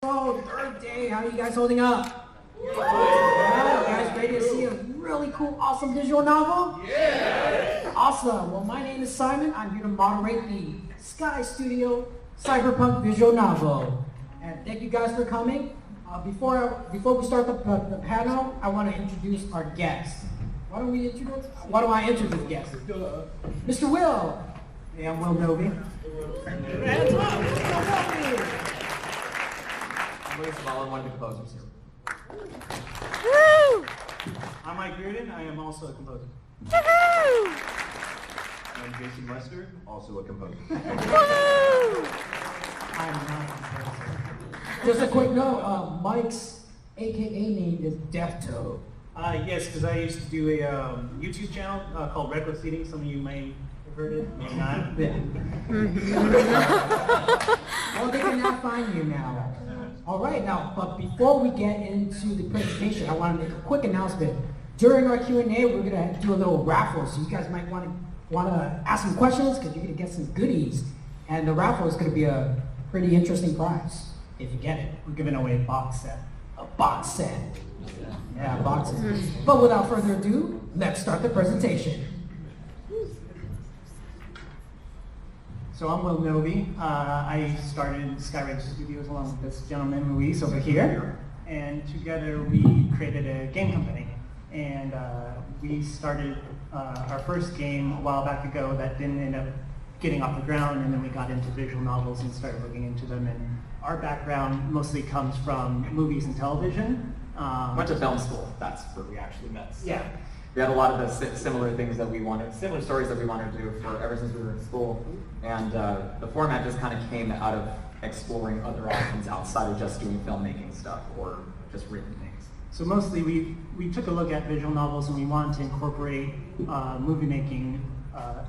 Oh, third day. How are you guys holding up? Yeah, you guys ready to see a really cool, awesome visual novel? Yeah! Awesome. Well, my name is Simon. I'm here to moderate the Sky Studio Cyberpunk visual novel. And thank you guys for coming. Before we start the panel, I want to introduce our guest. Why don't I introduce guest? Mr. Will. Hey, I'm Will Novi. Hands up, Mr. Novi. I'm one of the composers here. Woo! I'm Mike Bearden. I am also a composer. Woohoo! I'm Jason Lester, also a composer. Woo! I'm not a composer. Just a quick note, Mike's AKA name is Death Toad. Yes, because I used to do a YouTube channel called Reckless Eating. Some of you may have heard it, may not. Well, they cannot find you now. All right, now, but before we get into the presentation, I want to make a quick announcement. During our Q&A, we're going to do a little raffle, so you guys might want to ask some questions because you're going to get some goodies. And the raffle is going to be a pretty interesting prize if you get it. We're giving away a box set. A box set. Yeah, a box set. But without further ado, let's start the presentation. So I'm Will Novi. I started Skyride Studios along with this gentleman, Luis, over here. And together we created a game company. And we started our first game a while back ago that didn't end up getting off the ground, and then we got into visual novels and started looking into them. And our background mostly comes from movies and television. Went to film school. That's where we actually met. So Yeah. we had a lot of the similar things that we wanted, similar stories that we wanted to do for ever since we were in school. And the format just kind of came out of exploring other options outside of just doing filmmaking stuff or just written things. So mostly we took a look at visual novels and we wanted to incorporate movie making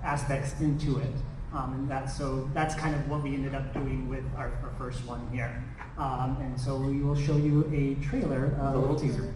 aspects into it. And that's kind of what we ended up doing with our first one here. And so we will show you a trailer. A little teaser.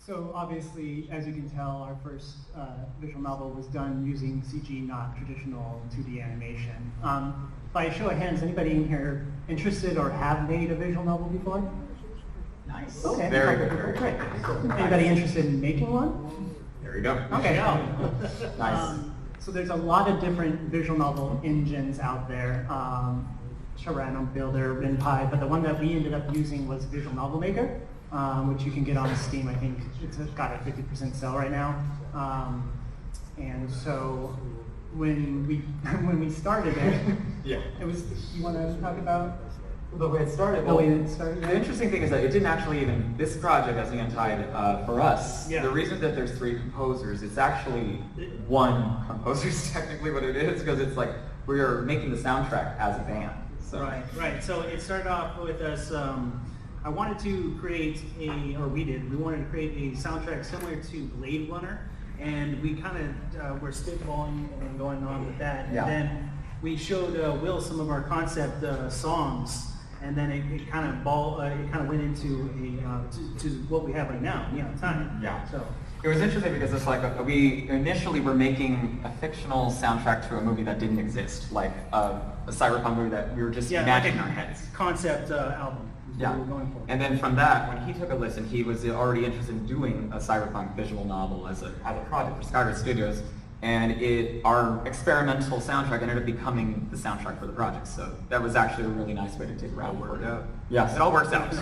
So obviously, as you can tell, our first visual novel was done using CG, not traditional 2D animation. By show of hands, anybody in here interested or have made a visual novel before? Nice. Okay. Very good. Very Great. good. Anybody interested in making one? There we go. Okay. Nice. So there's a lot of different visual novel engines out there. Sharano Builder, RenPy, but the one that we ended up using was Visual Novel Maker, which you can get on Steam. I think it's got a 50% sell right now. And so when we started it, Yeah. it was. You want to talk about The way it started. the way it started? The interesting thing is that it didn't actually even, this project as the Untitled, for us, Yeah. the reason that there's 3 composers, it's actually 1 composer is technically what it is, because it's like, we are making the soundtrack as a band. So. Right. So it started off with us, I wanted to create we wanted to create a soundtrack similar to Blade Runner, and we kind of were spitballing and going on with that. Yeah. And then we showed Will some of our concept songs, and then it kind of went into to what we have right now, Neon Time. Yeah. So it was interesting because it's like we initially were making a fictional soundtrack to a movie that didn't exist, like a cyberpunk movie that we were just imagining in our heads. Concept album. Is what we were going for. And then from that, when he took a listen, he was already interested in doing a cyberpunk visual novel as a project for Skyride Studios. And our experimental soundtrack ended up becoming the soundtrack for the project. So that was actually a really nice way to take it out. Worked out. Yes, it all works out.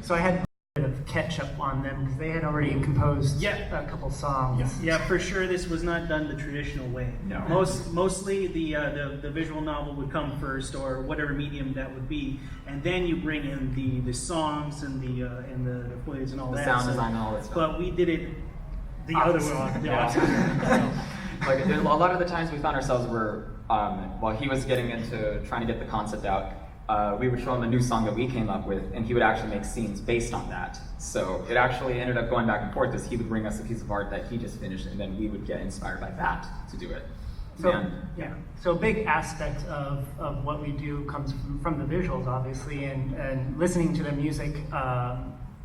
So I had a bit of catch up on them because they had already composed a couple songs. Yeah, for sure. This was not done the traditional way. No. Mostly the visual novel would come first, or whatever medium that would be, and then you bring in the songs and the footage and all The that. sound design and all that stuff. But we did it the other way. Like a lot of the times we found ourselves were while he was getting into trying to get the concept out, we would show him a new song that we came up with, and he would actually make scenes based on that. So it actually ended up going back and forth as he would bring us a piece of art that he just finished, and then we would get inspired by that to do it. So a big aspect of what we do comes from the visuals, obviously, and listening to the music.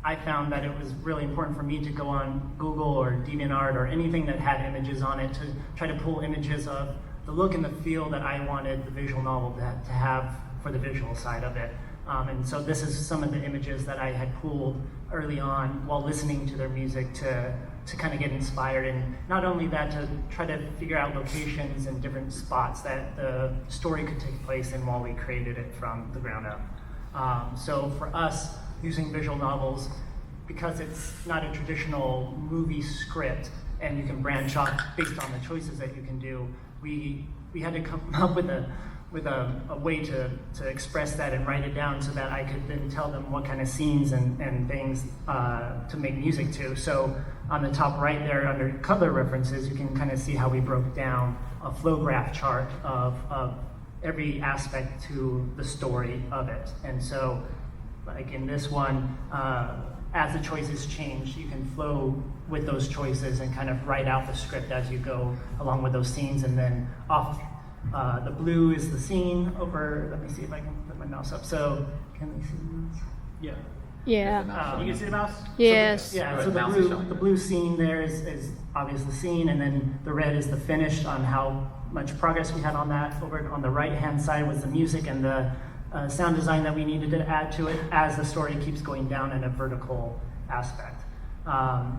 I found that it was really important for me to go on Google or DeviantArt or anything that had images on it to try to pull images of the look and the feel that I wanted the visual novel to have for the visual side of it. And so this is some of the images that I had pulled early on while listening to their music to kind of get inspired, and not only that, to try to figure out locations and different spots that the story could take place in while we created it from the ground up. So for us, using visual novels, because it's not a traditional movie script and you can branch off based on the choices that you can do, we had to come up with a way to express that and write it down so that I could then tell them what kind of scenes and things to make music to. So on the top right there under color references, you can kind of see how we broke down a flow graph chart of every aspect to the story of it. And so like in this one, as the choices change, you can flow with those choices and kind of write out the script as you go along with those scenes. And then off the blue is the scene over, let me see if I can put my mouse up. So can they see this? Yeah. Yeah. You can see the mouse? Yes. So the blue scene there is obviously the scene, and then the red is the finish on how much progress we had on that. Over on the right-hand side was the music and the sound design that we needed to add to it as the story keeps going down in a vertical aspect.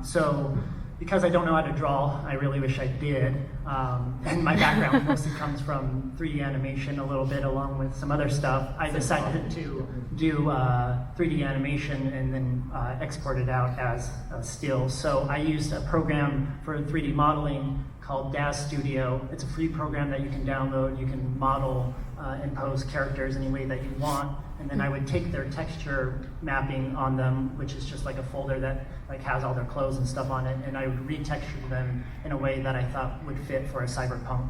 So because I don't know how to draw, I really wish I did. And my background mostly comes from 3D animation a little bit, along with some other stuff. I decided to do 3D animation and then export it out as stills. So I used a program for 3D modeling called DAZ Studio. It's a free program that you can download. You can model and pose characters any way that you want. And then I would take their texture mapping on them, which is just like a folder that like has all their clothes and stuff on it, and I would retexture them in a way that I thought would fit for a cyberpunk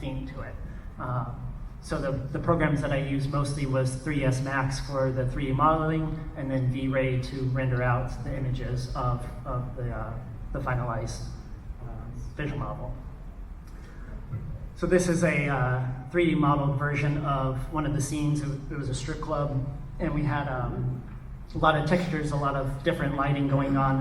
theme to it. So the programs that I used mostly was 3ds Max for the 3D modeling, and then V-Ray to render out the images of the finalized visual novel. So this is a 3D modeled version of one of the scenes. It was a strip club, and we had a lot of textures, a lot of different lighting going on,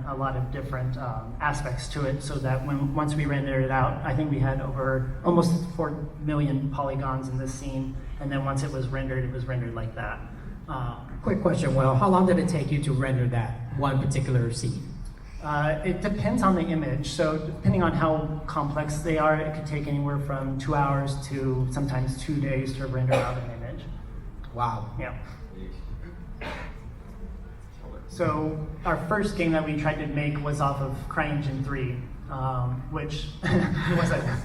a lot of different aspects to it, so that once we rendered it out, I think we had over almost 4 million polygons in this scene, and then once it was rendered like that. Quick question, Will. How long did it take you to render that one particular scene? It depends on the image. So depending on how complex they are, it could take anywhere from 2 hours to sometimes 2 days to render out an image. Wow. Yeah. So our first game that we tried to make was off of CryEngine 3, which was a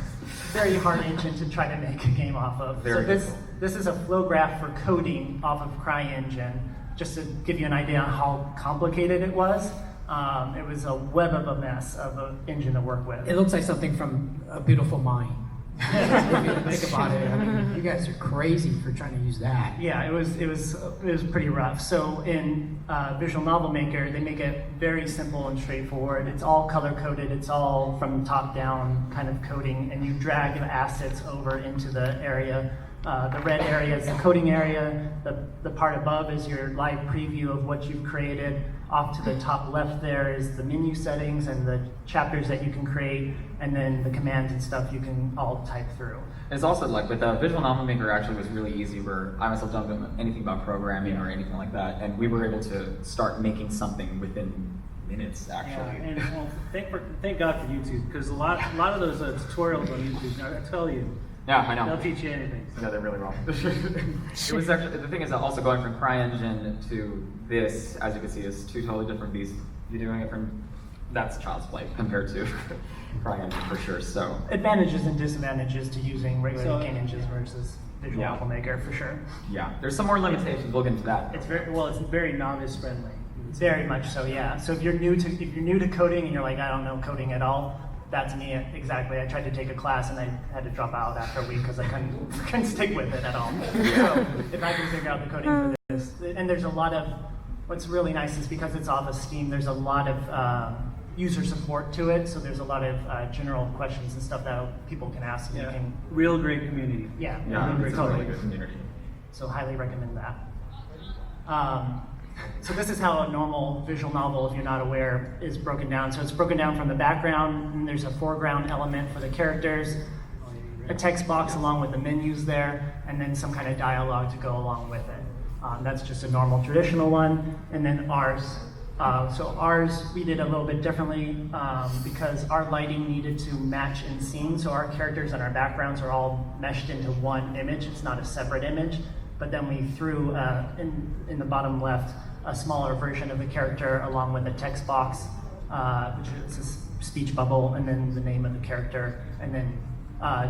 very hard engine to try to make a game off of. This is a flow graph for coding off of CryEngine, just to give you an idea on how complicated it was. It was a web of a mess of an engine to work with. It looks like something from A Beautiful Mind. If you think about it, I mean, you guys are crazy for trying to use that. Yeah, it was pretty rough. So in Visual Novel Maker, they make it very simple and straightforward. It's all color coded. It's all from top down kind of coding, and you drag the assets over into the area The red area is the coding area. The part above is your live preview of what you've created. Off to the top left there is the menu settings and the chapters that you can create, and then the commands and stuff you can all type through. It's also like with Visual Novel Maker actually was really easy where I myself don't know anything about programming or anything like that, and we were able to start making something within minutes Yeah, actually. and well, thank God for YouTube, because a lot of those tutorials on YouTube, I tell you, Yeah, I know. they'll teach you anything. No, they're really wrong. It was actually, the thing is that also going from CryEngine to this, as you can see, is two totally different beasts. You're doing it from, that's child's play compared to CryEngine for sure, so. Advantages and disadvantages to using regular So- game engines versus Visual Yeah. Novel Maker for sure. Yeah, there's some more limitations, we'll get into that. It's very novice friendly. Very much so, yeah. So if you're new to coding and you're like, I don't know coding at all, that's me exactly. I tried to take a class and I had to drop out after a week because I couldn't stick with it at all. So if I can figure out the coding for this, and there's a lot of, what's really nice is because it's off of Steam, there's a lot of user support to it. So there's a lot of general questions and stuff that people can ask. And you Yeah, can, real great community. yeah, Yeah, it's a totally. really good community. So highly recommend that. So this is how a normal visual novel, if you're not aware, is broken down. So it's broken down from the background, and there's a foreground element for the characters, a text box along with the menus there, and then some kind of dialogue to go along with it. That's just a normal traditional one. And then ours. So ours, we did a little bit differently because our lighting needed to match in scene. So our characters and our backgrounds are all meshed into one image. It's not a separate image. But then we threw in the bottom left a smaller version of the character along with a text box, which is a speech bubble, and then the name of the character, and then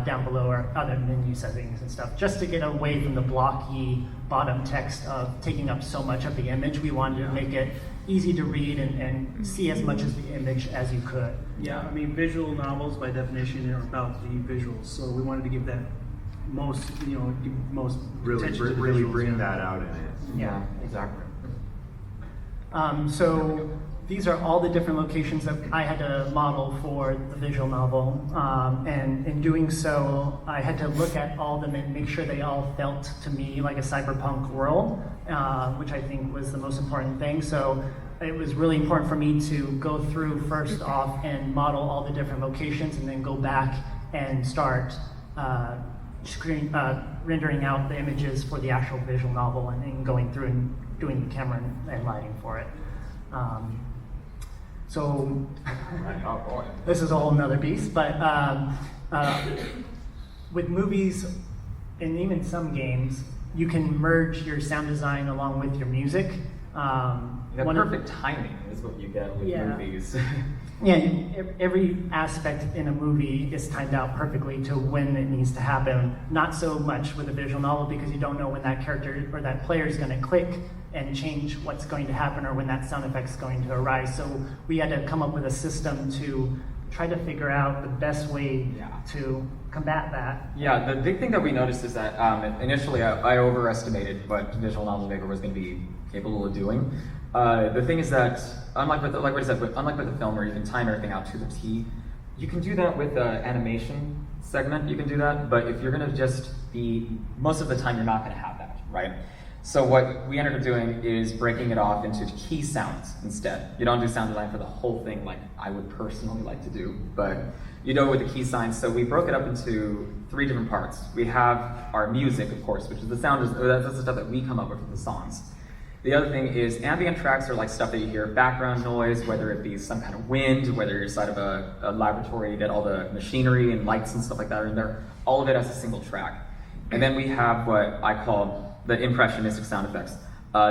down below are other menu settings and stuff. Just to get away from the blocky bottom text of taking up so much of the image, we wanted to make it easy to read and see as much of the image as you could. Yeah, I mean, visual novels by definition are about the visuals, so we wanted to give that most Really, attention to the really visuals, bring yeah. that out in it. Yeah. Exactly. So these are all the different locations that I had to model for the visual novel. And in doing so, I had to look at all of them and make sure they all felt to me like a cyberpunk world, which I think was the most important thing. So it was really important for me to go through first off and model all the different locations and then go back and start rendering out the images for the actual visual novel and then going through and doing the camera and lighting for it. So Oh boy. this is a whole nother beast, but with movies and even some games, you can merge your sound design along with your music. The One of- perfect timing is what you get with Yeah. movies. Yeah, every aspect in a movie is timed out perfectly to when it needs to happen. Not so much with a visual novel because you don't know when that character or that player is going to click and change what's going to happen or when that sound effect is going to arise. So we had to come up with a system to try to figure out the best way Yeah. to combat that. Yeah, the big thing that we noticed is that initially I overestimated what Visual Novel Maker was going to be capable of doing. The thing is that, unlike with the film where you can time everything out to the T, you can do that with the animation segment, you can do that, but if you're going to just be, most of the time you're not going to have that, right? So what we ended up doing is breaking it off into key sounds instead. You don't do sound design for the whole thing like I would personally like to do, but you do it with the key signs. So we broke it up into 3 different parts. We have our music, of course, which is the sound, that's the stuff that we come up with for the songs. The other thing is ambient tracks are like stuff that you hear, background noise, whether it be some kind of wind, whether you're inside of a laboratory that all the machinery and lights and stuff like that are in there, all of it as a single track. And then we have what I call the impressionistic sound effects.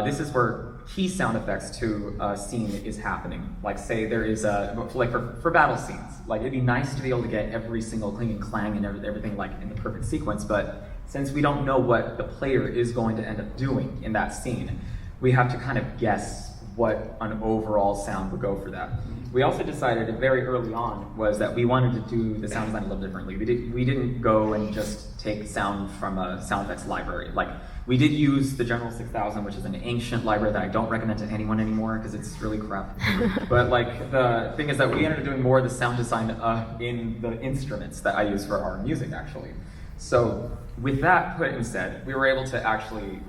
This is where key sound effects to a scene is happening. Like say there is like for battle scenes, like it'd be nice to be able to get every single cling and clang and everything like in the perfect sequence, but since we don't know what the player is going to end up doing in that scene, we have to kind of guess what an overall sound would go for that. We also decided very early on was that we wanted to do the sound design a little differently. We didn't go and just take sound from a sound effects library. Like we did use the General 6000, which is an ancient library that I don't recommend to anyone anymore because it's really crap. But like the thing is that we ended up doing more of the sound design in the instruments that I use for our music actually. So with that put and said, we were able to actually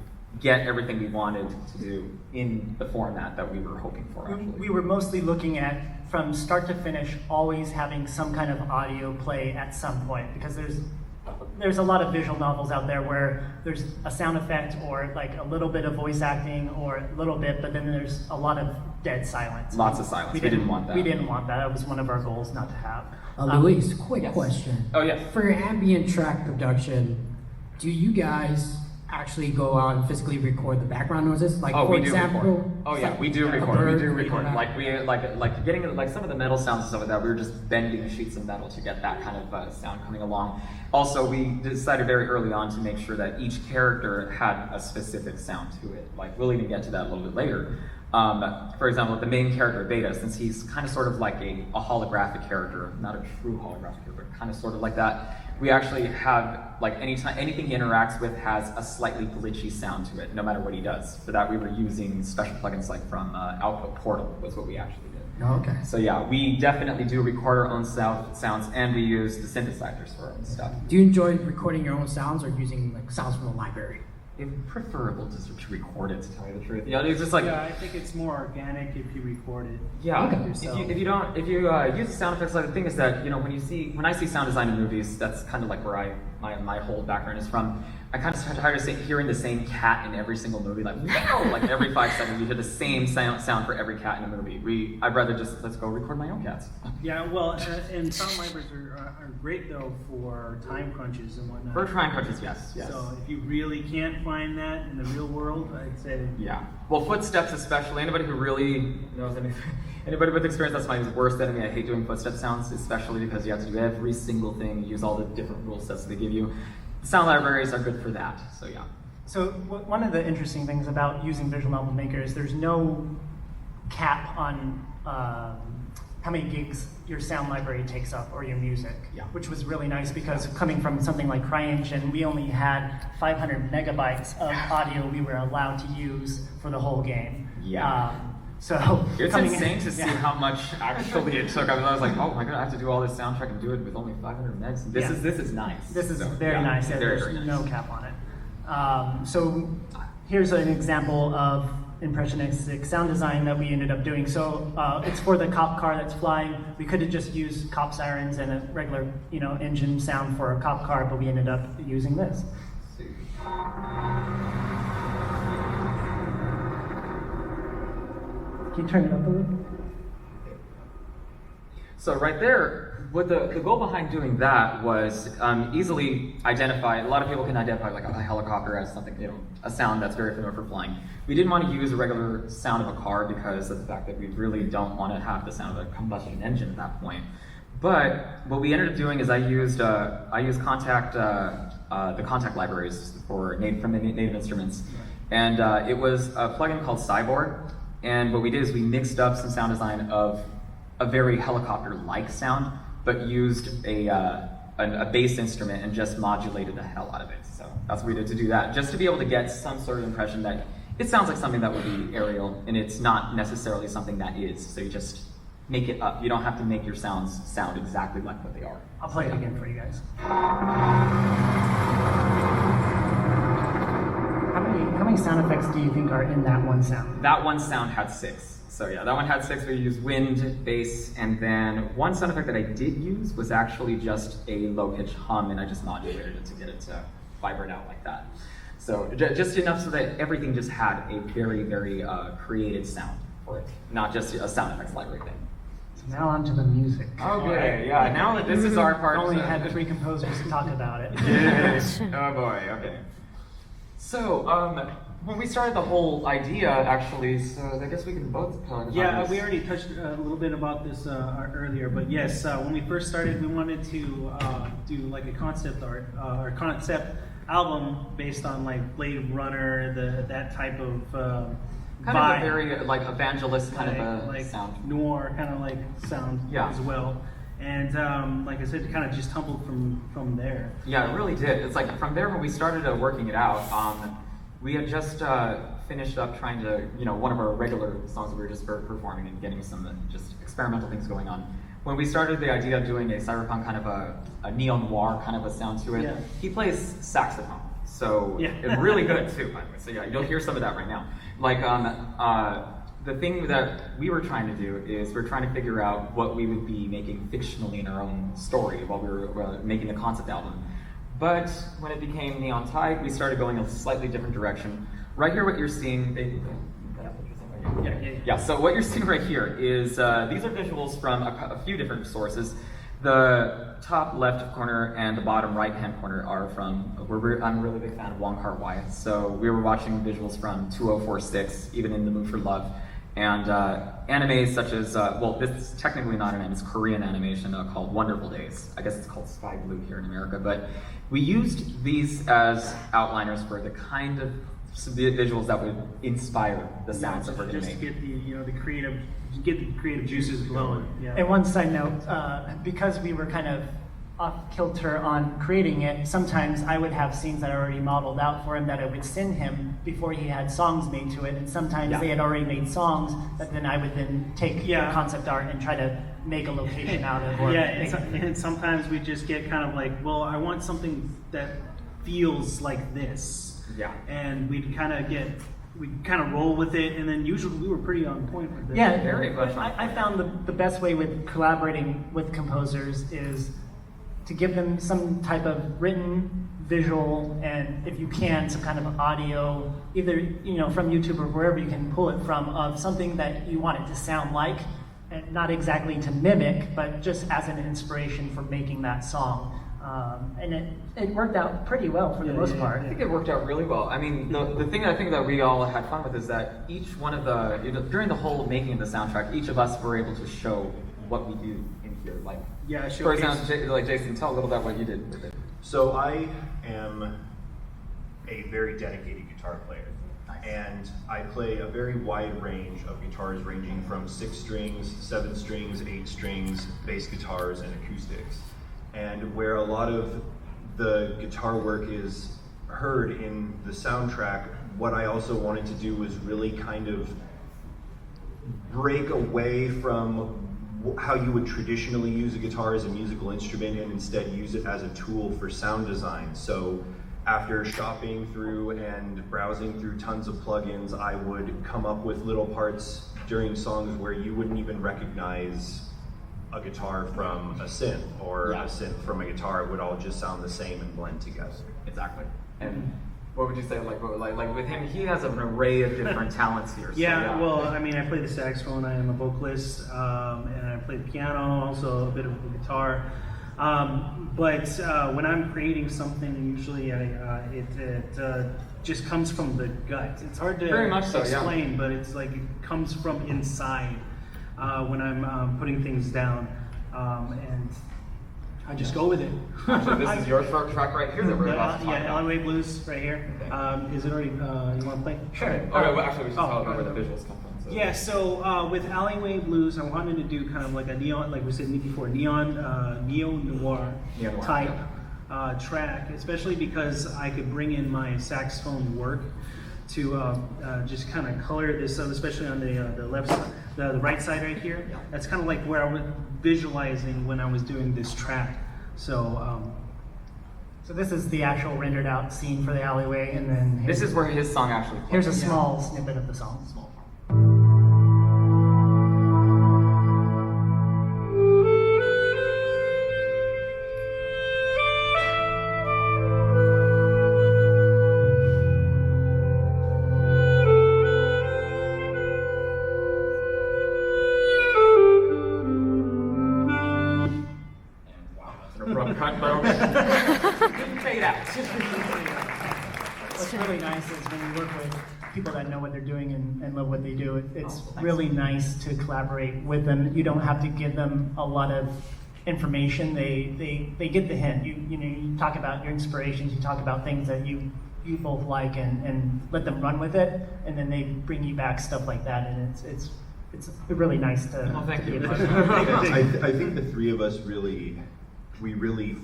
get everything we wanted to do in the format that we were hoping for. Actually. We were mostly looking at, from start to finish, always having some kind of audio play at some point, because there's a lot of visual novels out there where there's a sound effect or like a little bit of voice acting or a little bit, but then there's a lot of dead silence. Lots of silence. We didn't want that. We didn't want that. That was one of our goals not to have. Luis, quick yes. question. Oh, yeah. For your ambient track production, do you guys actually go out and physically record the background noises? Like, for we do example, record. Oh yeah, like we do a record. We bird do or record. anything Like we like getting like some of the metal sounds and stuff like that. We were just bending sheets of metal to get that kind of sound coming along. Also, we decided very early on to make sure that each character had a specific sound to it. Like we'll even get to that a little bit later. For example, with the main character Beta, since he's kind of sort of like a holographic character, not a true holographic character, but kind of sort of like that. We actually have, like, anything he interacts with has a slightly glitchy sound to it, no matter what he does. For that, we were using special plugins like from Output Portal was what we actually did. Oh, okay. So yeah, we definitely do record our own sounds, and we use the synthesizers for our own stuff. Do you enjoy recording your own sounds or using like sounds from the library? It's preferable to record it, to tell you the truth. You know, it's just like Yeah, I think it's more organic if you record it. yeah. Okay. If you use the sound effects, like the thing is that when I see sound design in movies, that's kind of like where my whole background is from. I kind of tired of hearing the same cat in every single movie, like meow, like every 5 seconds you hear the same sound for every cat in a movie. I'd rather just let's go record my own cats. Yeah, well, and sound libraries are great though for time crunches and whatnot. For time crunches, yes. So if you really can't find that in the real world, I'd say yeah. Well, footsteps especially. Anybody who really knows anything, anybody with experience, that's my worst enemy. I hate doing footstep sounds, especially because you have to do every single thing, use all the different rule sets they give you. Sound libraries are good for that, so yeah. So one of the interesting things about using Visual Novel Maker is there's no cap on how many gigs your sound library takes up or your music, Yeah. which was really nice because coming from something like CryEngine, we only had 500 megabytes of audio we were allowed to use for the whole game. Yeah. So It's coming insane to see yeah. how much actually it took. I was like, oh my god, I have to do all this soundtrack and do it with only 500 megs. This is nice. This is So, very yeah, nice. Yeah, very, there's very no nice. cap on it. So here's an example of impressionistic sound design that we ended up doing. So it's for the cop car that's flying. We could have just used cop sirens and a regular, engine sound for a cop car, but we ended up using this. Can you turn it up a little? So right there, what the goal behind doing that was easily identify. A lot of people can identify like a helicopter as something, a sound that's very familiar for flying. We didn't want to use a regular sound of a car because of the fact that we really don't want to have the sound of a combustion engine at that point. But what we ended up doing is I used the contact libraries from the native instruments, and it was a plugin called Cyborg. And what we did is we mixed up some sound design of a very helicopter-like sound, but used a bass instrument and just modulated the hell out of it. So that's what we did to do that, just to be able to get some sort of impression that it sounds like something that would be aerial, and it's not necessarily something that is. So you just make it up. You don't have to make your sounds sound exactly like what they are. I'll play it again for you guys. How many sound effects do you think are in that one sound? That one sound had 6. So yeah, that one had 6. We used wind, bass, and then one sound effect that I did use was actually just a low-pitch hum, and I just modulated it to get it to vibrate out like that. So just enough so that everything just had a very, very created sound for it, not just a sound effects library thing. So now on to the music. Okay, yeah, now that this is our part. We only had 3 composers to talk about it. Yes. Oh boy, okay. So, when we started the whole idea, actually, so I guess we can both talk about Yeah, this. we already touched a little bit about this earlier, but yes, when we first started, we wanted to do like a concept art or concept album based on like Blade Runner, that type of kind vibe. of a very like evangelist kind of a like sound. noir kind of like sound Yeah. as well. And like I said, it kind of just tumbled from there. Yeah, it really did. It's like from there when we started working it out, we had just finished up trying to, one of our regular songs that we were just performing and getting some just experimental things going on. when we started the idea of doing a cyberpunk kind of a neo-noir kind of a sound to it, Yeah. he plays saxophone. So Yeah. it's really good too, by the way. So yeah, you'll hear some of that right now. Like the thing that we were trying to do is we're trying to figure out what we would be making fictionally in our own story while we were making the concept album. But when it became Neon Tide, we started going a slightly different direction. Right here, what you're seeing, yeah. So what you're seeing right here is these are visuals from a few different sources. The top left corner and the bottom right hand corner are from. I'm a really big fan of Wong Kar-wai, so we were watching visuals from 2046, even in the Mood for Love, and animes such as this is technically not an anime, it's Korean animation called Wonderful Days. I guess it's called Sky Blue here in America, but we used these as outliners for the kind of visuals that would inspire the sounds that we're going to Just make. get the creative juices flowing. Yeah. And one side note, because we were kind of off kilter on creating it, sometimes I would have scenes that I already modeled out for him that I would send him before he had songs made to it, and sometimes they had already made songs that then I would then take the concept art and try to make a location out of. Or and sometimes we just get kind of like, well, I want something that feels like this. Yeah. And we kind of roll with it, and then usually we were pretty on point with it. Yeah, Very much on I found the best way with collaborating with composers is to give them some type of written, visual, and if you can, some kind of audio, either from YouTube or wherever you can pull it from, of something that you want it to sound like, and not exactly to mimic, but just as an inspiration for making that song. And it worked out pretty well for the most part. I think it worked out really well. I mean, the thing I think that we all had fun with is that each one of during the whole making of the soundtrack, each of us were able to show what we do in here. Like, for example, like Jason, tell a little about what you did with it. So I am a very dedicated guitar player. And I play a very wide range of guitars, ranging from 6 strings, 7 strings, 8 strings, bass guitars, and acoustics. And where a lot of the guitar work is heard in the soundtrack, what I also wanted to do was really kind of break away from how you would traditionally use a guitar as a musical instrument and instead use it as a tool for sound design. So after shopping through and browsing through tons of plugins, I would come up with little parts during songs where you wouldn't even recognize a guitar from a synth or a synth from a guitar. It would all just sound the same and blend together. Exactly. And what would you say, like with him, he has an array of different talents here. So Well, I mean, I play the saxophone, I am a vocalist, and I play the piano, also a bit of the guitar. But when I'm creating something, usually it just comes from the gut. It's hard to Very much so, explain, but it's like it comes from inside when I'm putting things down, and I just go with it. Actually, this is your track right here that we're about to talk about. Alleyway Blues right here. Is it already? You want to play? Sure. Okay, well, actually, we should talk about where the visuals come from. So. Yeah, so with Alleyway Blues, I wanted to do kind of like a neon, like we said before, neo-noir type track, especially because I could bring in my saxophone work to just kind of color this up, especially on the left side, the right side right here. That's kind of like where I was visualizing when I was doing this track. So this is the actual rendered out scene for the alleyway, and then This is where his song actually plays. here's a small snippet of the song. What's really nice is when you work with people that know what they're doing and love what they do, it's really nice to collaborate with them. You don't have to give them a lot of information. They get the hint. You talk about your inspirations, you talk about things that you both like, and let them run with it, and then they bring you back stuff like that, and it's really nice to. Well, thank you. I think the three of us really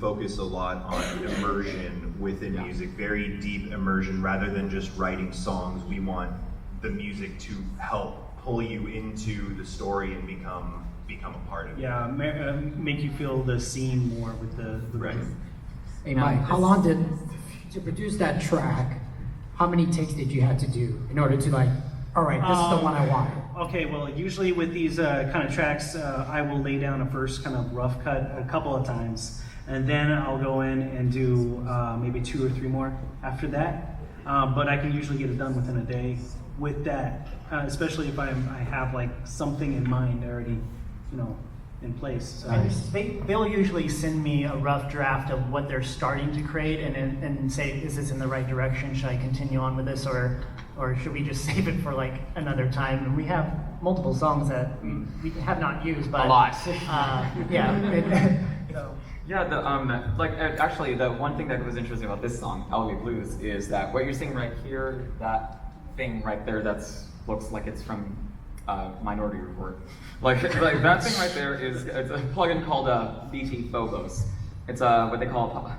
focus a lot on immersion within music, very deep immersion, rather than just writing songs. We want the music to help pull you into the story and become become a part of it. Yeah, make you feel the scene more with the Right. rhythm. Hey Mike, how long did, to produce that track, how many takes did you have to do in order to like, all right, this is the one I want? Okay, well, usually with these kind of tracks, I will lay down a first kind of rough cut a couple of times, and then I'll go in and do maybe 2 or 3 more after that. But I can usually get it done within a day with that, especially if I have like something in mind already, in place. So. They'll usually send me a rough draft of what they're starting to create and say, is this in the right direction? Should I continue on with this, or should we just save it for like another time? And we have multiple songs that we have not used, but A lot. Yeah. So. Yeah, actually, the one thing that was interesting about this song, Alleyway Blues, is that what you're seeing right here, that thing right there, looks like it's from Minority Report. Like that thing right there it's a plugin called BT Phobos. It's what they call,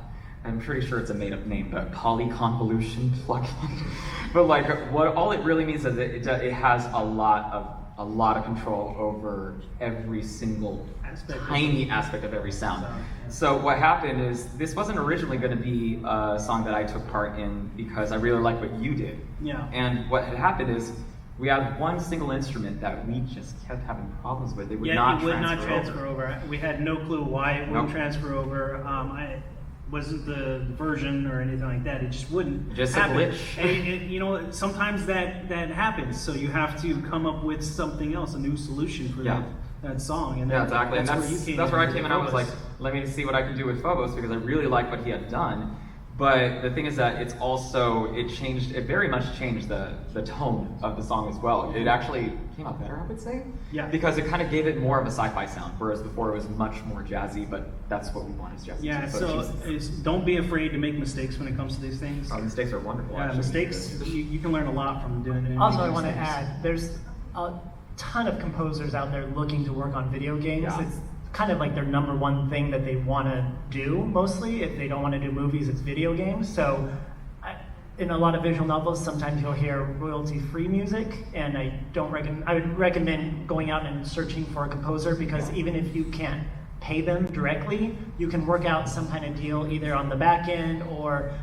I'm pretty sure it's a made-up name, but polyconvolution plugin. But like, all it really means is it has a lot of control over every single tiny aspect of every sound. So what happened is, this wasn't originally going to be a song that I took part in because I really liked what you did. Yeah. And what had happened is, we had one single instrument that we just kept having problems with. It would not transfer over. We had no clue why it wouldn't transfer over. It wasn't the version or anything like that. It just wouldn't Just a happen. glitch. And sometimes that happens. So you have to come up with something else, a new solution for that song. And exactly. And that's where I came in. I was like, Phobos. let me see what I can do with Phobos, because I really like what he had done. But the thing is that it very much changed the tone of the song as well. It actually came out better, I would say. Yeah. Because it kind of gave it more of a sci-fi sound, whereas before it was much more jazzy, but that's what we want is jazzy. Yeah, so don't be afraid to make mistakes when it comes to these things. Mistakes are wonderful. Yeah, actually. mistakes, you can learn a lot from doing it. Also, I want to add, there's a ton of composers out there looking to work on video games. Yeah. It's kind of like their number one thing that they want to do mostly. If they don't want to do movies, it's video games. So in a lot of visual novels, sometimes you'll hear royalty-free music, and I would recommend going out and searching for a composer, because even if you can't pay them directly, you can work out some kind of deal either on the back end or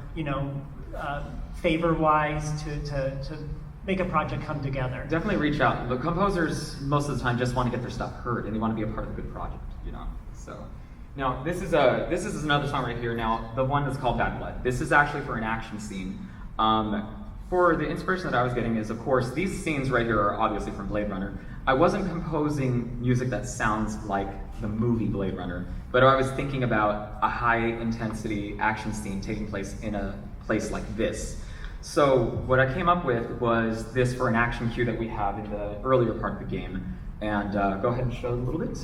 favor-wise to make a project come together. Definitely reach out. The composers most of the time just want to get their stuff heard, and they want to be a part of a good project, So now this is another song right here. Now the one that's called Bad Blood. This is actually for an action scene. For the inspiration that I was getting is, of course, these scenes right here are obviously from Blade Runner. I wasn't composing music that sounds like the movie Blade Runner, but I was thinking about a high-intensity action scene taking place in a place like this. So what I came up with was this for an action cue that we have in the earlier part of the game. And go ahead and show a little bit.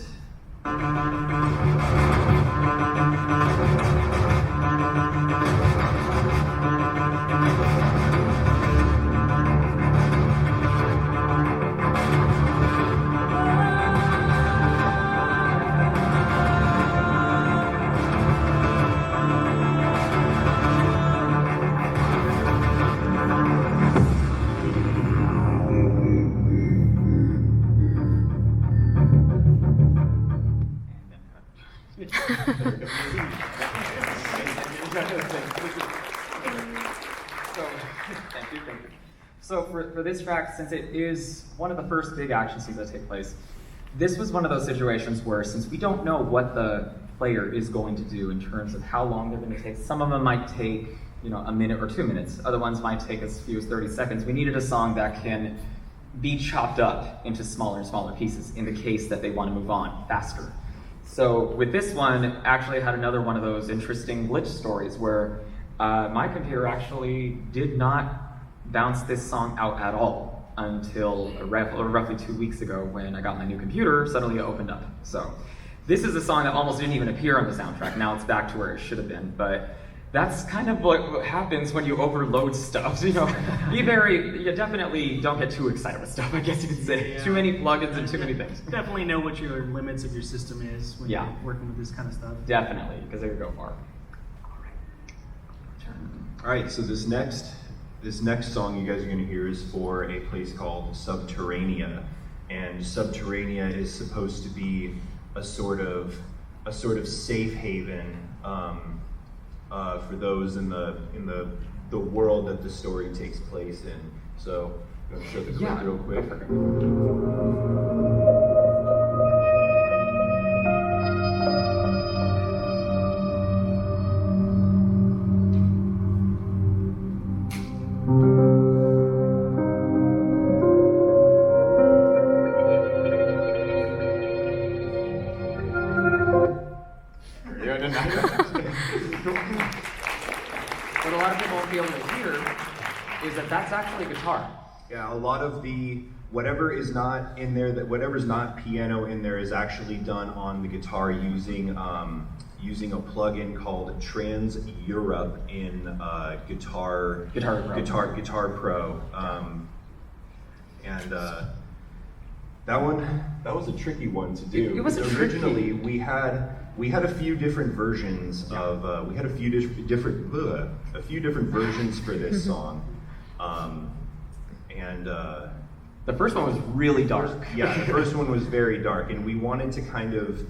So for this track, since it is one of the first big action scenes that take place, this was one of those situations where, since we don't know what the player is going to do in terms of how long they're going to take, some of them might take a minute or 2 minutes, other ones might take as few as 30 seconds. We needed a song that can be chopped up into smaller and smaller pieces in the case that they want to move on faster. So with this one, actually I had another one of those interesting glitch stories where my computer actually did not bounce this song out at all until roughly 2 weeks ago when I got my new computer. Suddenly it opened up. So this is a song that almost didn't even appear on the soundtrack. Now it's back to where it should have been, but that's kind of what happens when you overload stuff. You definitely don't get too excited with stuff, I guess you could say. Yeah. Too many plugins and too many things. Definitely know what your limits of your system is when you're working with this kind of stuff. Definitely, because they could go far. All right, so this next song you guys are going to hear is for a place called Subterranea and Subterania is supposed to be a sort of safe haven for those in the world that the story takes place in. So I'm gonna show the clip real quick. What a lot of people won't be able to hear is that that's actually a guitar. Yeah, a lot of the whatever is not in there, whatever's not piano in there is actually done on the guitar using using a plugin called Trans Europe in Guitar Pro. That was a tricky one to do. It was originally we had a few different versions of a few different versions for this song. The first one was really dark. Yeah, the first one was very dark, and we wanted to kind of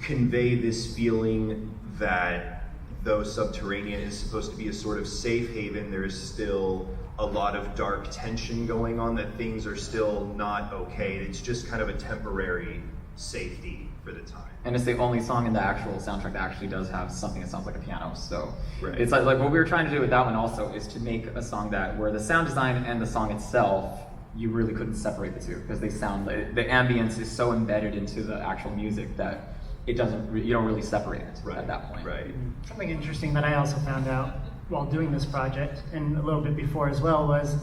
convey this feeling that though Subterranean is supposed to be a sort of safe haven, there is still a lot of dark tension going on, that things are still not okay. It's just kind of a temporary safety for the time. And it's the only song in the actual soundtrack that actually does have something that sounds like a piano. So Right. it's like what we were trying to do with that one also is to make a song that where the sound design and the song itself, you really couldn't separate the two because they sound, the ambience is so embedded into the actual music that it doesn't, you don't really separate it at that point. Right. Something interesting that I also found out while doing this project, and a little bit before as well, was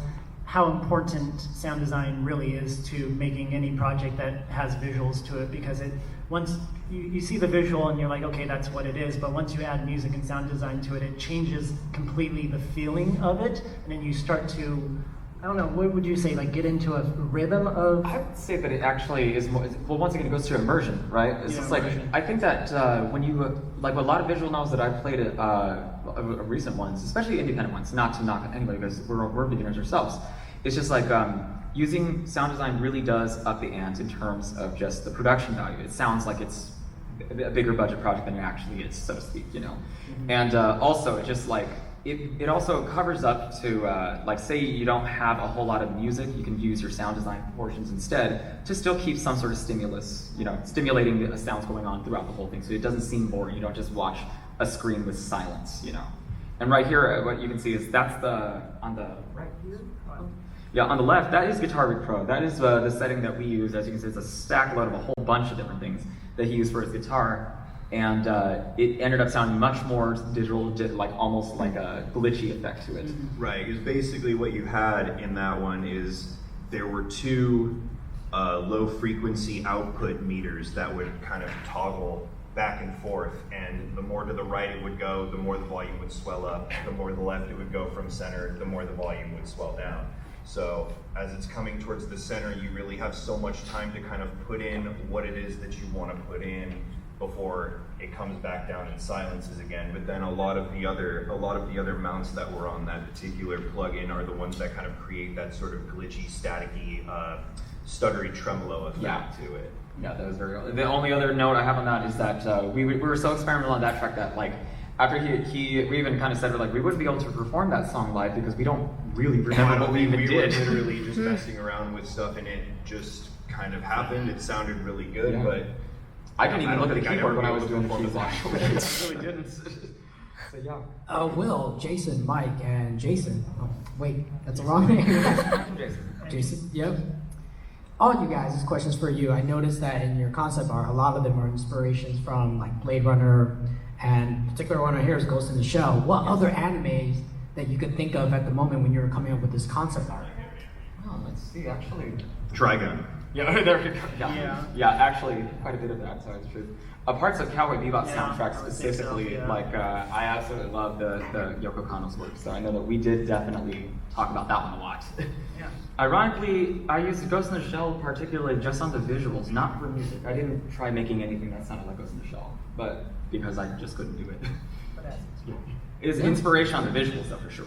how important sound design really is to making any project that has visuals to it, because once you see the visual and you're like, okay, that's what it is, but once you add music and sound design to it, it changes completely the feeling of it, and then you start to, I don't know, what would you say, like get into a rhythm of? I would say that it actually is more, well, once again, it goes to immersion, right? It's just like, immersion. I think that when you, like a lot of visual novels that I've played, recent ones, especially independent ones, not to knock anybody because we're beginners ourselves, it's just like using sound design really does up the ante in terms of just the production value. It sounds like it's a bigger budget project than it actually is, so to speak, you know? Mm-hmm. And also, it just like, it also covers up to, like say you don't have a whole lot of music, you can use your sound design portions instead to still keep some sort of stimulus, you know, stimulating the sounds going on throughout the whole thing, so it doesn't seem boring. You don't just watch a screen with silence, you know. And right here, what you can see is that's on the right here? Yeah, on the left, that is Guitar Rig Pro. That is the setting that we use. As you can see, it's a stack load of a whole bunch of different things that he used for his guitar. And it ended up sounding much more digital, like almost like a glitchy effect to it. Right, because basically what you had in that one is there were two low frequency output meters that would kind of toggle back and forth, and the more to the right it would go, the more the volume would swell up. The more to the left it would go from center, the more the volume would swell down. So as it's coming towards the center, you really have so much time to kind of put in what it is that you want to put in before it comes back down and silences again. But then a lot of the other mounts that were on that particular plugin are the ones that kind of create that sort of glitchy, staticky, stuttery tremolo effect to it. Yeah, that was very. The only other note I have on that is that we were so experimental on that track that like after we even kind of said like we wouldn't be able to perform that song live because we don't really remember what we even did. We were literally just messing around with stuff and it just kind of happened. It sounded really good, but I didn't even look at the keyboard when I was doing the keys actually. I really didn't. So yeah. Will, Jason, Mike, and Jason. Oh, wait, that's the wrong name. Jason, yep. All you guys, this question's for you. I noticed that in your concept art, a lot of them are inspirations from like Blade Runner, and particular one right here is Ghost in the Shell. What other animes that you could think of at the moment when you were coming up with this concept art? Oh, let's see, actually. Trigun. Yeah, there we go. Yeah, actually, quite a bit of that, so it's true. Parts of Cowboy Bebop soundtrack specifically, like I absolutely love the Yoko Kanno's work, so I know that we did definitely talk about that one a lot. Yeah. Ironically, I used Ghost in the Shell particularly just on the visuals, not for music. I didn't try making anything that sounded like Ghost in the Shell, but because I just couldn't do it. It is inspiration on the visuals, though, for sure.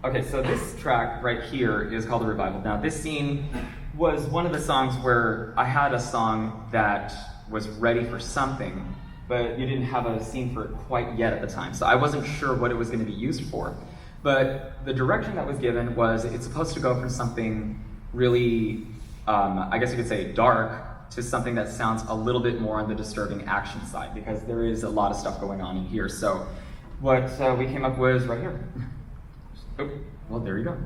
Okay, so this track right here is called The Revival. Now, this scene was one of the songs where I had a song that was ready for something, but you didn't have a scene for it quite yet at the time. So I wasn't sure what it was going to be used for. But the direction that was given was it's supposed to go from something really, I guess you could say dark, to something that sounds a little bit more on the disturbing action side, because there is a lot of stuff going on in here. So what we came up with right here. Oh, well, there you go.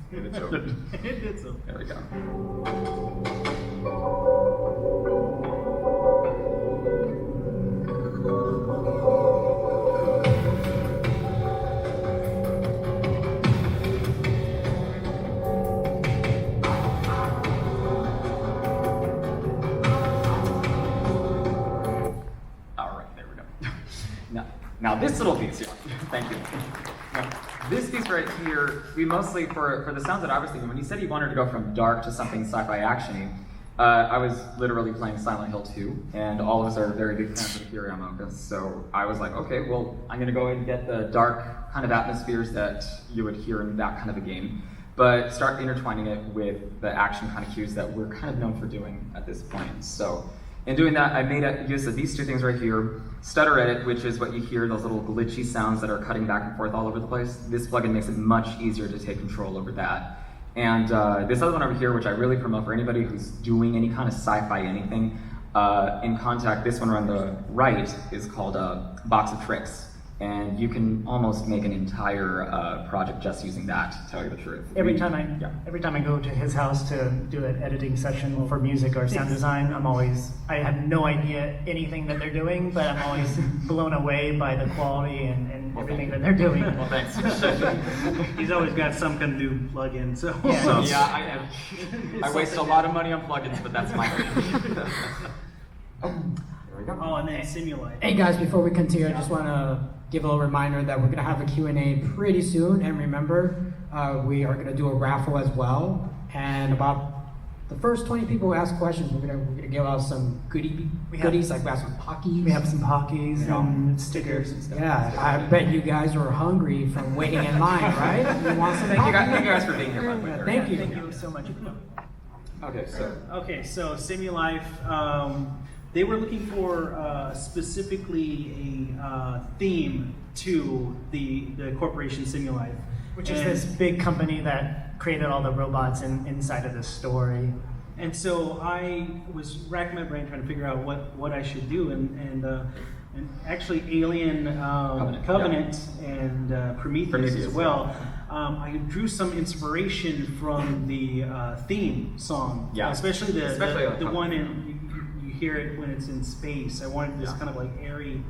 And it's over. It did so. There we go. All right, there we go. Now this little piece here. Thank you. Now, this piece right here, we mostly, for the sounds that I was thinking, when you said you wanted to go from dark to something sci-fi action-y, I was literally playing Silent Hill 2, and all of us are very big fans of Akira Yamaoka, so I was like, okay, well, I'm gonna go ahead and get the dark kind of atmospheres that you would hear in that kind of a game, but start intertwining it with the action kind of cues that we're kind of known for doing at this point. So in doing that, I made use of these two things right here. Stutter Edit, which is what you hear, those little glitchy sounds that are cutting back and forth all over the place. This plugin makes it much easier to take control over that. And this other one over here, which I really promote for anybody who's doing any kind of sci-fi anything, in Contact, this one on the right is called Box of Tricks. And you can almost make an entire project just using that, to tell you the truth. Every time I go to his house to do an editing session for music or sound design, I have no idea anything that they're doing, but I'm always blown away by the quality and everything that they're doing. Well, thanks. He's always got some kind of new plugin, so. Yeah, I waste a lot of money on plugins, but that's my thing. Oh, there we go. Oh, and then Simulife. Hey guys, before we continue, I just want to give a little reminder that we're going to have a Q&A pretty soon. And remember, we are going to do a raffle as well. And about the first 20 people who ask questions, we're going to give out some goodies, like we have some Pockies. We have some Pockies and stickers and stuff. Yeah, I bet you guys are hungry from waiting in line, right? You want some Thank you guys for being here, by the way. Thank you. Thank you so much. Okay, So Simulife, they were looking for specifically a theme to the corporation Simulife. Which is this big company that created all the robots inside of the story. And so I was racking my brain trying to figure out what I should do, and actually Alien Covenant and Prometheus as well. I drew some inspiration from the theme song, especially the one you hear it when it's in space. I wanted this kind of like airy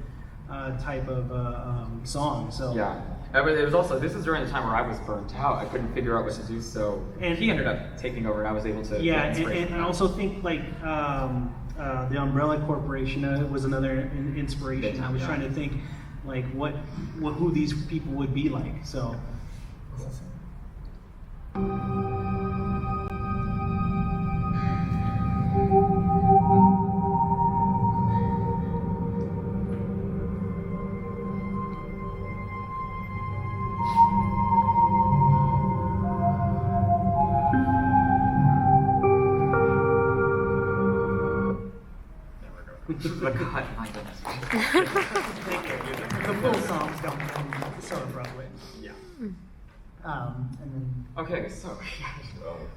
type of song. So yeah. It was also, this was during the time where I was burnt out. I couldn't figure out what to do, so and he ended up taking over, and I was able to. Yeah, and I also think like the Umbrella Corporation was another inspiration. I was trying to think like who these people would be like. So. God, my goodness. The full songs don't come so abruptly. Yeah. And then Okay, so.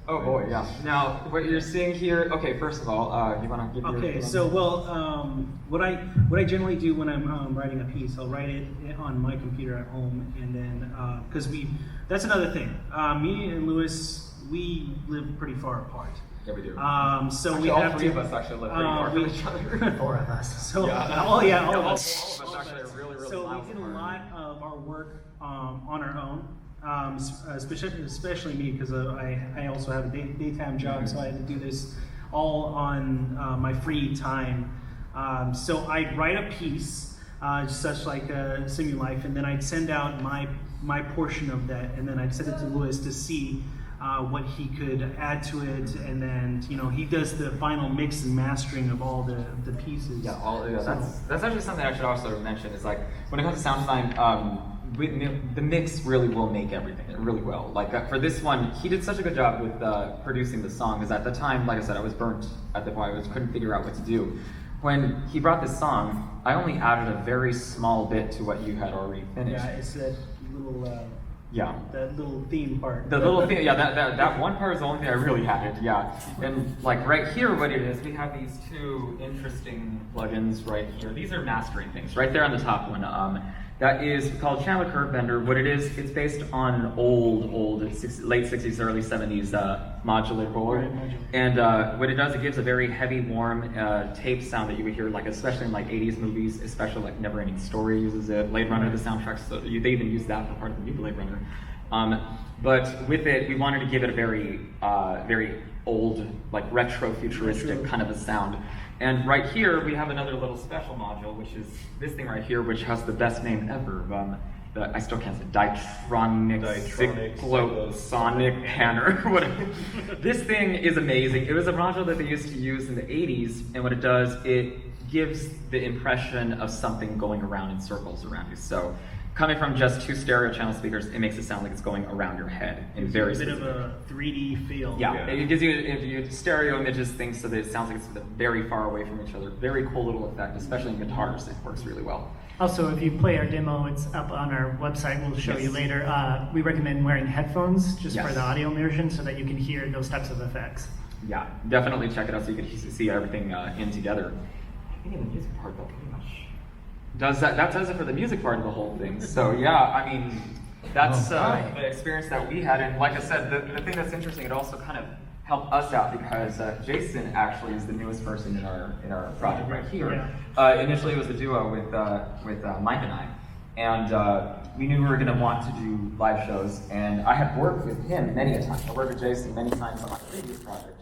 Oh boy, yeah. Now, what you're seeing here. Okay, first of all, you want to give your. Okay, so what I generally do when I'm writing a piece, I'll write it on my computer at home, and then because that's another thing. Me and Lewis, we live pretty far apart. Yeah, we do. So actually, we all have three to. of us actually live pretty far from each other. four of us. So Yeah. all of All us. of us actually are really So miles we did a apart. lot of our work on our own, especially me, because I also have a daytime job, so I had to do this all on my free time. So I'd write a piece, such like a Simulife, and then I'd send out my portion of that, and then I'd send it to Lewis to see what he could add to it, and then he does the final mix and mastering of all the pieces. Yeah, that's actually something I should also mention. Is like when it comes to sound design, the mix really will make everything. It really will. Like for this one, he did such a good job with producing the song. Because at the time, like I said, I was burnt at the point. I couldn't figure out what to do. When he brought this song, I only added a very small bit to what you had already finished. Yeah, it's that little. Yeah. That little theme part. The little thing, yeah, that one part is the only thing I really added, yeah. And like right here, what it is, we have these two interesting plugins right here. These are mastering things, right there on the top one. That is called Channel Curve Bender. What it is, it's based on an old late 60s, early 70s modulator board. Right, and what it does, it gives a very heavy, warm tape sound that you would hear, like especially in like 80s movies, especially like Never Ending Story uses it, Blade Runner, the soundtrack, so they even use that for part of the new Blade Runner. But with it, we wanted to give it a very, very old, like retro futuristic kind of a sound. And right here, we have another little special module, which is this thing right here, which has the best name ever. I still can't say Ditronic Cyclosonic Panner. This thing is amazing. It was a module that they used to use in the 80s, and what it does, it gives the impression of something going around in circles around you. So coming from just two stereo channel speakers, it makes it sound like it's going around your head in very a bit specific. of a 3D feel. Yeah, it gives you stereo images, things so that it sounds like it's very far away from each other. Very cool little effect, especially in guitars. It works really well. Also, if you play our demo, it's up on our website. We'll show you later. We recommend wearing headphones just for the audio immersion so that you can hear those types of effects. Yeah, definitely check it out so you can see everything in together. I think in the music part, though, pretty much does that does it for the music part of the whole thing. So yeah, I mean, that's the experience that we had. And like I said, the thing that's interesting, it also kind of helped us out because Jason actually is the newest person in our project right here. Yeah. Initially, it was a duo with Mike and I, and we knew we were going to want to do live shows. And I had worked with him many a time. I worked with Jason many times on my previous project.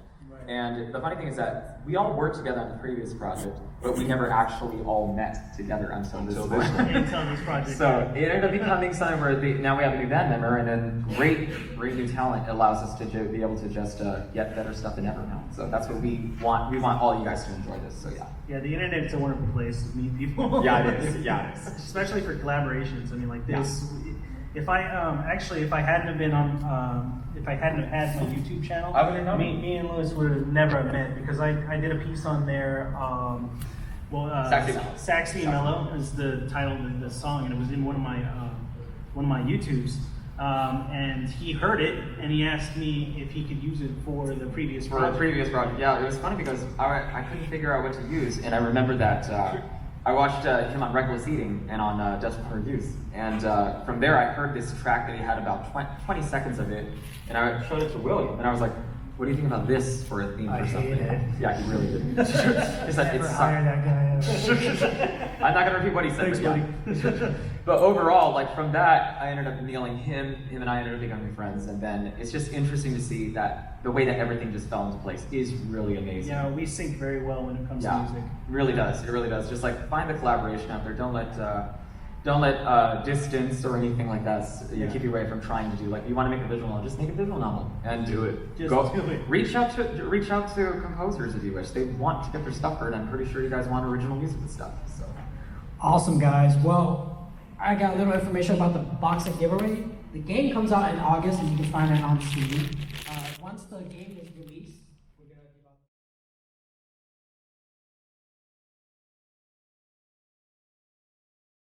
And the funny thing is that we all worked together on the previous project, but we never actually all met together until this one. Until this project. So it ended up becoming something where now we have a new band member, and then great new talent allows us to be able to just get better stuff than ever now. So that's what we want. We want all you guys to enjoy this. So yeah. Yeah, the internet is a wonderful place to meet people. Yeah, it is. Yeah, it is. Especially for collaborations. I mean, like this. Yeah. If I hadn't have been on, if I hadn't have had my YouTube channel, I wouldn't know. Me and Louis would have never met because I did a piece on there. Saxy Mellow is the title of the song, and it was in one of my YouTubes. And he heard it, and he asked me if he could use it for the previous project. For the previous project, yeah. It was funny because I couldn't figure out what to use, and I remember that I watched him on Reckless Eating and on Decimal Reviews, and from there I heard this track that he had about 20 seconds of it, and I showed it to William, and I was like, "What do you think about this for a theme or something?" Yeah, he really did. He said, "It's hire that guy. I'm not gonna repeat what he said. Thanks, buddy. But overall, like from that, I ended up emailing him. Him and I ended up becoming friends, and then it's just interesting to see that the way that everything just fell into place is really amazing. Yeah, we sync very well when it comes to music. It really does. It really does. Just like find the collaboration out there. Don't let distance or anything like that keep you away from trying to do. Like, you want to make a visual novel, just make a visual novel and do it. Do it. Reach out to composers if you wish. They want to get their stuff heard. I'm pretty sure you guys want original music and stuff. So awesome, guys. Well, I got a little information about the Boxset giveaway. The game comes out in August, and you can find it on Steam. Once the game is